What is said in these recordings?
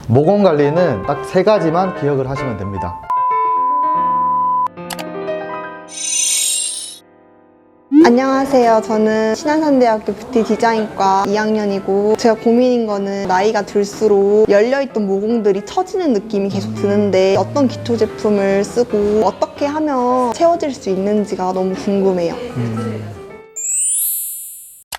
모공 관리는 딱 3가지만 기억을 하시면 됩니다. 안녕하세요. 저는 신안산대학교 뷰티 디자인과 2학년이고 제가 고민인 거는 나이가 들수록 열려있던 모공들이 처지는 느낌이 계속 드는데 어떤 기초 제품을 쓰고 어떻게 하면 채워질 수 있는지가 너무 궁금해요.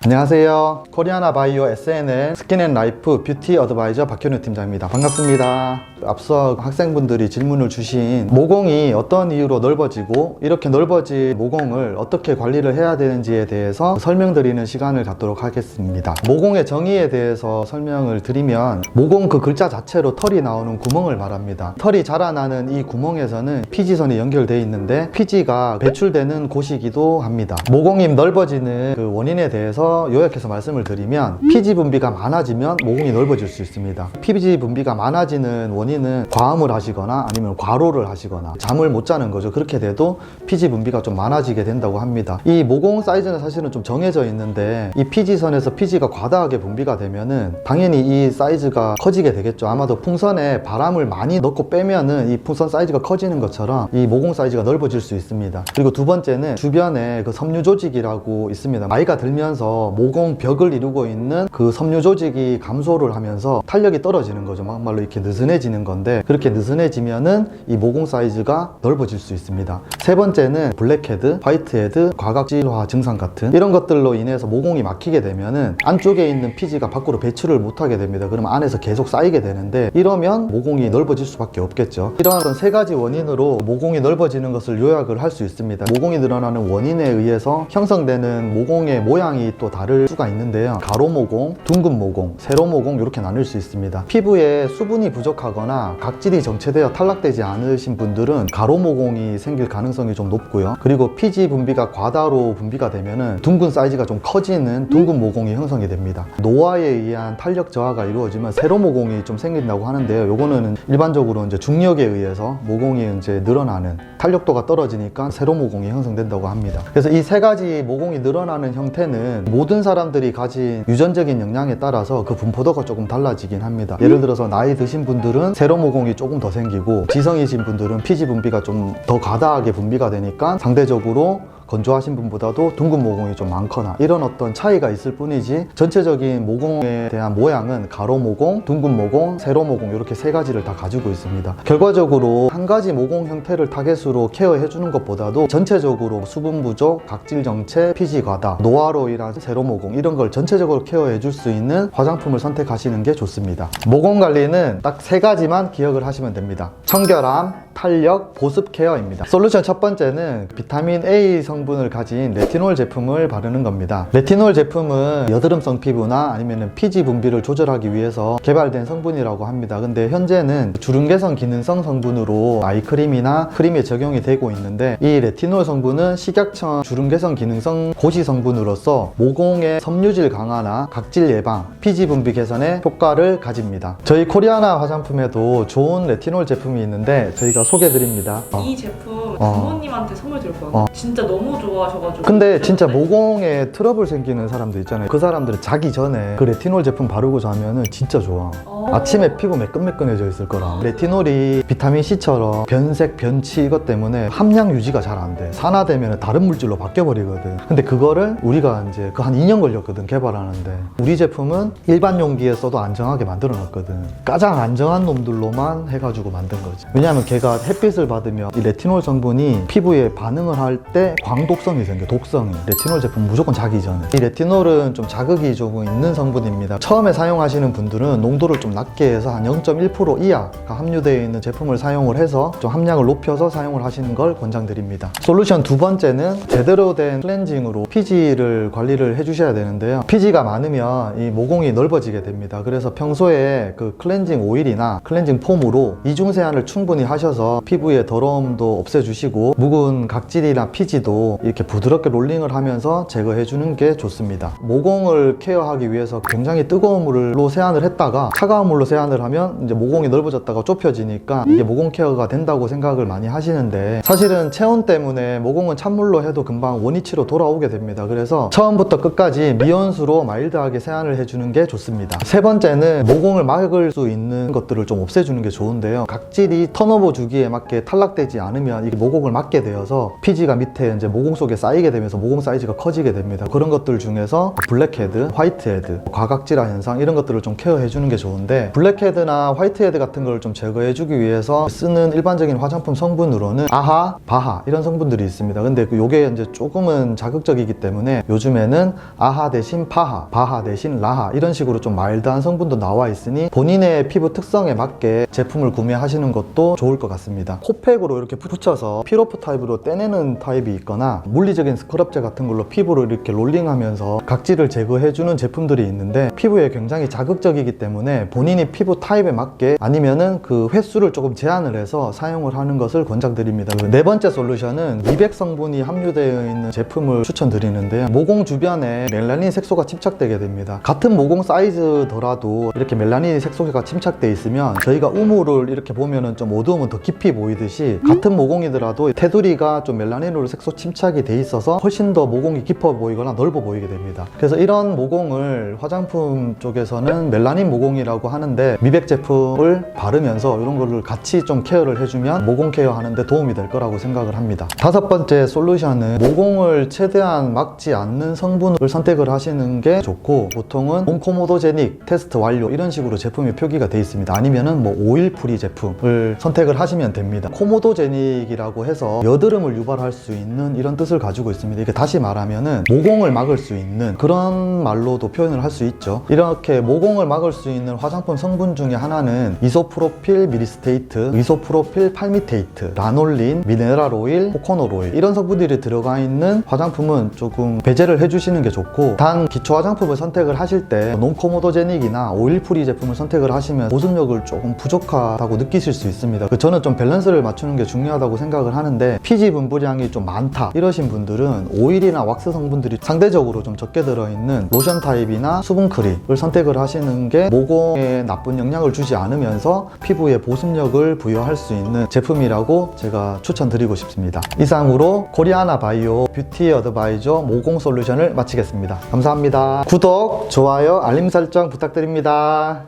안녕하세요. 코리아나 바이오 SNL 스킨앤라이프 뷰티 어드바이저 박현우 팀장입니다. 반갑습니다. 앞서 학생분들이 질문을 주신 모공이 어떤 이유로 넓어지고 이렇게 넓어진 모공을 어떻게 관리를 해야 되는지에 대해서 설명드리는 시간을 갖도록 하겠습니다. 모공의 정의에 대해서 설명을 드리면 모공 그 글자 자체로 털이 나오는 구멍을 말합니다. 털이 자라나는 이 구멍에서는 피지선이 연결되어 있는데 피지가 배출되는 곳이기도 합니다. 모공이 넓어지는 그 원인에 대해서 요약해서 말씀을 드리면 피지 분비가 많아지면 모공이 넓어질 수 있습니다. 피지 분비가 많아지는 원인은 과음을 하시거나 아니면 과로를 하시거나 잠을 못 자는 거죠. 그렇게 돼도 피지 분비가 좀 많아지게 된다고 합니다. 이 모공 사이즈는 사실은 좀 정해져 있는데 이 피지선에서 피지가 과다하게 분비가 되면은 당연히 이 사이즈가 커지게 되겠죠. 아마도 풍선에 바람을 많이 넣고 빼면은 이 풍선 사이즈가 커지는 것처럼 이 모공 사이즈가 넓어질 수 있습니다. 그리고 두 번째는 주변에 그 섬유 조직이라고 있습니다. 나이가 들면서 모공 벽을 이루고 있는 그 섬유 조직이 감소를 하면서 탄력이 떨어지는 거죠. 막말로 이렇게 느슨해지는 건데 그렇게 느슨해지면은 이 모공 사이즈가 넓어질 수 있습니다. 세 번째는 블랙헤드, 화이트헤드, 과각질화 증상 같은 이런 것들로 인해서 모공이 막히게 되면은 안쪽에 있는 피지가 밖으로 배출을 못하게 됩니다. 그러면 안에서 계속 쌓이게 되는데 이러면 모공이 넓어질 수밖에 없겠죠. 이러한 3가지 원인으로 모공이 넓어지는 것을 요약을 할 수 있습니다. 모공이 늘어나는 원인에 의해서 형성되는 모공의 모양이 또 다를 수가 있는데요. 가로 모공, 둥근 모공, 세로 모공 이렇게 나눌 수 있습니다. 피부에 수분이 부족하거나 각질이 정체되어 탈락되지 않으신 분들은 가로 모공이 생길 가능성이 좀 높고요. 그리고 피지 분비가 과다로 분비가 되면은 둥근 사이즈가 좀 커지는 둥근 모공이 형성이 됩니다. 노화에 의한 탄력 저하가 이루어지면 세로 모공이 좀 생긴다고 하는데요. 요거는 일반적으로 이제 중력에 의해서 모공이 이제 늘어나는 탄력도가 떨어지니까 세로 모공이 형성된다고 합니다. 그래서 이 3가지 모공이 늘어나는 형태는 모든 사람들이 가진 유전적인 영향에 따라서 그 분포도가 조금 달라지긴 합니다. 예를 들어서 나이 드신 분들은 세로 모공이 조금 더 생기고 지성이신 분들은 피지 분비가 좀 더 과다하게 분비가 되니까 상대적으로 건조하신 분보다도 둥근 모공이 좀 많거나 이런 어떤 차이가 있을 뿐이지 전체적인 모공에 대한 모양은 가로 모공, 둥근 모공, 세로 모공 이렇게 3가지를 다 가지고 있습니다. 결과적으로 한 가지 모공 형태를 타겟으로 케어해 주는 것보다도 전체적으로 수분 부족, 각질 정체, 피지 과다, 노화로 인한 세로 모공 이런 걸 전체적으로 케어해 줄 수 있는 화장품을 선택하시는 게 좋습니다. 모공 관리는 딱 3가지만 기억을 하시면 됩니다. 청결함, 탄력, 보습 케어입니다. 솔루션 첫 번째는 비타민 A 성분을 가진 레티놀 제품을 바르는 겁니다. 레티놀 제품은 여드름성 피부나 아니면 피지 분비를 조절하기 위해서 개발된 성분이라고 합니다. 근데 현재는 주름 개선 기능성 성분으로 아이크림이나 크림에 적용이 되고 있는데 이 레티놀 성분은 식약청 주름 개선 기능성 고시 성분으로서 모공의 섬유질 강화나 각질 예방, 피지 분비 개선에 효과를 가집니다. 저희 코리아나 화장품에도 좋은 레티놀 제품이 있는데 저희가 소개해드립니다. 이 제품 부모님한테 선물 드릴 거예요. 진짜 너무 좋아하셔가지고. 근데 진짜 모공에 트러블 생기는 사람들 있잖아요. 그 사람들은 자기 전에 그 레티놀 제품 바르고 자면은 진짜 좋아. 아침에 피부 매끈매끈해져 있을 거라. 레티놀이 비타민C처럼 변색, 변치 이것 때문에 함량 유지가 잘 안 돼. 산화되면 다른 물질로 바뀌어버리거든. 근데 그거를 우리가 이제 그 한 2년 걸렸거든, 개발하는데. 우리 제품은 일반 용기에 써도 안정하게 만들어 놨거든. 가장 안정한 놈들로만 해가지고 만든 거지. 왜냐하면 걔가 햇빛을 받으면 이 레티놀 성분이 피부에 반응을 할 때 광독성이 생겨. 독성이. 레티놀 제품 무조건 자기 전에. 이 레티놀은 좀 자극이 조금 있는 성분입니다. 처음에 사용하시는 분들은 농도를 좀 낮게 해서 한 0.1% 이하가 함유되어 있는 제품을 사용을 해서 좀 함량을 높여서 사용을 하시는 걸 권장드립니다. 솔루션 두 번째는 제대로 된 클렌징으로 피지를 관리를 해주셔야 되는데요. 피지가 많으면 이 모공이 넓어지게 됩니다. 그래서 평소에 그 클렌징 오일이나 클렌징 폼으로 이중 세안을 충분히 하셔서 피부의 더러움도 없애주시고 주시고 묵은 각질이나 피지도 이렇게 부드럽게 롤링을 하면서 제거해 주는 게 좋습니다. 모공을 케어하기 위해서 굉장히 뜨거운 물로 세안을 했다가 차가운 물로 세안을 하면 이제 모공이 넓어졌다가 좁혀지니까 이게 모공 케어가 된다고 생각을 많이 하시는데, 사실은 체온 때문에 모공은 찬물로 해도 금방 원위치로 돌아오게 됩니다. 그래서 처음부터 끝까지 미온수로 마일드하게 세안을 해주는 게 좋습니다. 세 번째는 모공을 막을 수 있는 것들을 좀 없애주는 게 좋은데요. 각질이 턴오버 주기에 맞게 탈락되지 않으면 이게 모공을 막게 되어서 피지가 밑에 이제 모공 속에 쌓이게 되면서 모공 사이즈가 커지게 됩니다. 그런 것들 중에서 블랙헤드, 화이트헤드, 과각질화 현상 이런 것들을 좀 케어해 주는 게 좋은데, 블랙헤드나 화이트헤드 같은 걸 좀 제거해 주기 위해서 쓰는 일반적인 화장품 성분으로는 아하, 바하 이런 성분들이 있습니다. 근데 요게 이제 조금은 자극적이기 때문에 요즘에는 아하 대신 파하, 바하 대신 라하 이런 식으로 좀 마일드한 성분도 나와 있으니 본인의 피부 특성에 맞게 제품을 구매하시는 것도 좋을 것 같습니다. 코팩으로 이렇게 붙여서 필오프 타입으로 떼내는 타입이 있거나 물리적인 스크럽제 같은 걸로 피부를 이렇게 롤링하면서 각질을 제거해주는 제품들이 있는데, 피부에 굉장히 자극적이기 때문에 본인이 피부 타입에 맞게 아니면은 그 횟수를 조금 제한을 해서 사용을 하는 것을 권장드립니다. 네 번째 솔루션은 미백 성분이 함유되어 있는 제품을 추천드리는데요. 모공 주변에 멜라닌 색소가 침착되게 됩니다. 같은 모공 사이즈더라도 이렇게 멜라닌 색소가 침착되어 있으면 저희가 우물을 이렇게 보면은 좀 어두우면 더 깊이 보이듯이, 같은 모공이더라도 테두리가 좀 멜라닌으로 색소 침착이 돼 있어서 훨씬 더 모공이 깊어 보이거나 넓어 보이게 됩니다. 그래서 이런 모공을 화장품 쪽에서는 멜라닌 모공이라고 하는데, 미백 제품을 바르면서 이런 거를 같이 좀 케어를 해주면 모공 케어 하는데 도움이 될 거라고 생각을 합니다. 다섯 번째 솔루션은 모공을 최대한 막지 않는 성분을 선택을 하시는 게 좋고, 보통은 몬코모도제닉 테스트 완료 이런 식으로 제품이 표기가 되어 있습니다. 아니면은 뭐 오일 프리 제품을 선택을 하시면 됩니다. 코모도제닉이라고 해서 여드름을 유발할 수 있는 이런 뜻을 가지고 있습니다. 이게 다시 말하면은 모공을 막을 수 있는 그런 말로도 표현을 할 수 있죠. 이렇게 모공을 막을 수 있는 화장품 성분 중에 하나는 이소프로필 미리스테이트, 이소프로필 팔미테이트, 라놀린, 미네랄 오일, 코코넛 오일 이런 성분들이 들어가 있는 화장품은 조금 배제를 해주시는 게 좋고, 단 기초 화장품을 선택을 하실 때 논코모도제닉이나 오일 프리 제품을 선택을 하시면 보습력을 조금 부족하다고 느끼실 수 있습니다. 저는 좀 밸런스를 맞추는 게 중요하다고 생각을 하는데, 피지 분부량이 좀 많다 이러신 분들은 오일이나 왁스 성분들이 상대적으로 좀 적게 들어있는 로션 타입이나 수분 크림을 선택을 하시는 게 모공에 나쁜 영향을 주지 않으면서 피부에 보습력을 부여할 수 있는 제품이라고 제가 추천드리고 싶습니다. 이상으로 코리아나 바이오 뷰티 어드바이저 모공 솔루션을 마치겠습니다. 감사합니다. 구독, 좋아요, 알림 설정 부탁드립니다.